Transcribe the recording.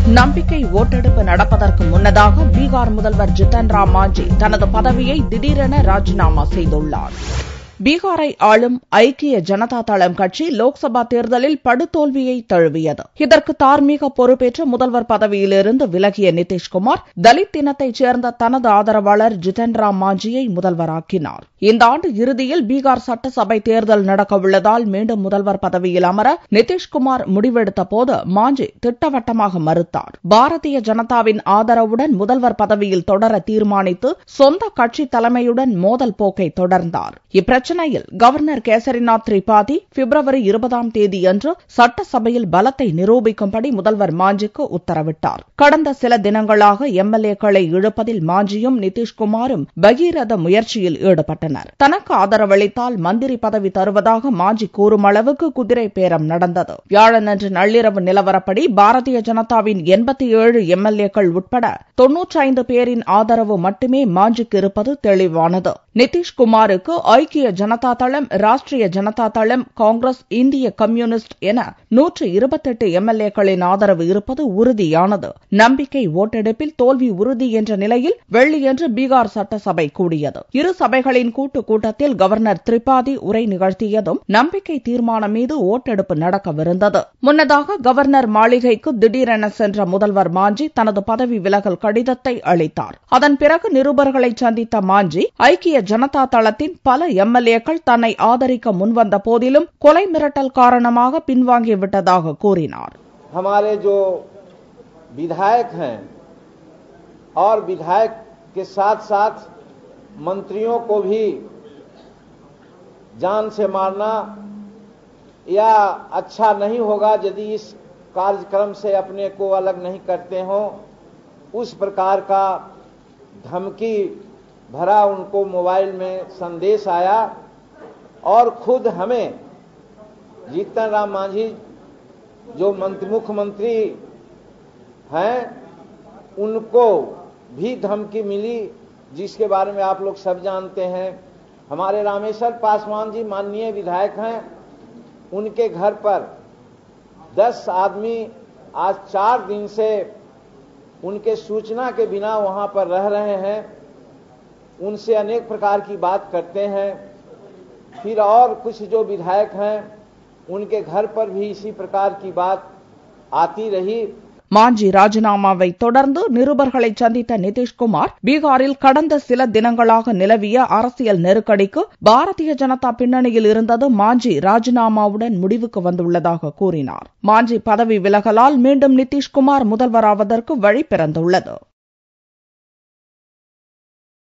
நம்பிக்கை ஓட்டெடுப்பு நடப்பதற்கு முன்னதாக பீகார் முதல்வர் ஜித்தன் ராம் மாஞ்சி தனது பதவியை திடீரென ராஜினாமா செய்துள்ளார். பீகாரை ஆளும் ஐக்கிய ஜனதா தளம் கட்சி லோக்சபா தேர்தலில் படுதோல்வியை தழுவியது. இதற்கு தார்மீக பொறுப்பேற்று முதல்வர் பதவியிலிருந்து விலகிய நிதிஷ்குமார் தலித் இனத்தைச் சேர்ந்த தனது ஆதரவாளர் ஜித்தன் ராம் மாஞ்சியை முதல்வராக்கினார். இந்த ஆண்டு இறுதியில் பீகார் சட்டசபை தேர்தல் நடக்கவுள்ளதால் மீண்டும் முதல்வர் பதவியில் அமர நிதிஷ்குமார் முடிவெடுத்த போது மாஞ்சி திட்டவட்டமாக மறுத்தார். பாரதிய ஜனதாவின் ஆதரவுடன் முதல்வர் பதவியில் தொடர தீர்மானித்து சொந்த கட்சி தலைமையுடன் மோதல் போக்கை தொடர்ந்தார். இப்பிரச்சனையில் கவர்னர் கேசரிநாத் திரிபாதி பிப்ரவரி 20ஆம் தேதியன்று சட்டசபையில் பலத்தை நிரூபிக்கும்படி முதல்வர் மாஞ்சிக்கு உத்தரவிட்டார். கடந்த சில தினங்களாக எம்எல்ஏக்களை இழுப்பதில் மாஞ்சியும் நிதிஷ்குமாரும் பகீரத முயற்சியில் ஈடுபட்டனர். தனக்கு ஆதரவளித்தால் மந்திரி பதவி தருவதாக மாஞ்சி கூறும் அளவுக்கு குதிரை பேரம் நடந்தது. வியாழனன்று நள்ளிரவு நிலவரப்படி பாரதிய ஜனதாவின் 87 எம்எல்ஏக்கள் உட்பட 95 பேரின் ஆதரவு மட்டுமே மாஞ்சிக்கு இருப்பது தெளிவானது. நிதிஷ்குமாருக்கு ஐக்கிய ஜனதா தளம், ராஷ்டிரிய ஜனதா தளம், காங்கிரஸ், இந்திய கம்யூனிஸ்ட் என 128 எம்எல்ஏக்களின் ஆதரவு இருப்பது உறுதியானது. நம்பிக்கை ஓட்டெடுப்பில் தோல்வி உறுதி என்ற நிலையில் வெள்ளியன்று பீகார் சட்டசபை கூடியது. இரு சபைகளின் கூட்டத்தில் கவர்னர் திரிபாதி உரை நிகழ்த்தியதும் நம்பிக்கை தீர்மானம் மீது ஓட்டெடுப்பு நடக்கவிருந்தது. முன்னதாக கவர்னர் மாளிகைக்கு திடீரென சென்ற முதல்வர் மாஞ்சி தனது பதவி விலகல் கடிதத்தை அளித்தார். அதன் பிறகு நிருபர்களை சந்தித்த மாஞ்சி ஐக்கிய ஜனதா தளத்தின் பல எம்எல்ஏக்கள் தன்னை ஆதரிக்க முன்வந்த போதிலும் கொலை மிரட்டல் காரணமாக பின்வாங்கிவிட்டதாக கூறினார். हमारे जो विधायक हैं और विधायक के साथ-साथ मंत्रियों को भी जान से मारना या अच्छा नहीं होगा यदि इस कार्यक्रम से अपने को अलग नहीं करते हो, उस प्रकार का धमकी भरा उनको मोबाइल में संदेश आया और खुद हमें जीतन राम मांझी जो मुख्यमंत्री हैं उनको भी धमकी मिली, जिसके बारे में आप लोग सब जानते हैं. हमारे रामेश्वर पासवान जी माननीय विधायक हैं, उनके घर पर 10 आदमी आज 4 दिन से उनके सूचना के बिना वहां पर रह रहे हैं. उनसे अनेक प्रकार की बात करते हैं. फिर और कुछ जो विधायक हैं उनके घर पर भी इसी प्रकार की बात आती रही. மாஞ்சி ராஜினாமாவை தொடர்ந்து நிருபர்களை சந்தித்த நிதிஷ்குமார் பீகாரில் கடந்த சில தினங்களாக நிலவிய அரசியல் நெருக்கடிக்கு பாரதிய ஜனதா பின்னணியில் இருந்தது மாஞ்சி ராஜினாமாவுடன் முடிவுக்கு வந்துள்ளதாக கூறினார். மாஞ்சி பதவி விலகலால் மீண்டும் நிதிஷ்குமார் முதல்வராவதற்கு வழி பிறந்துள்ளது.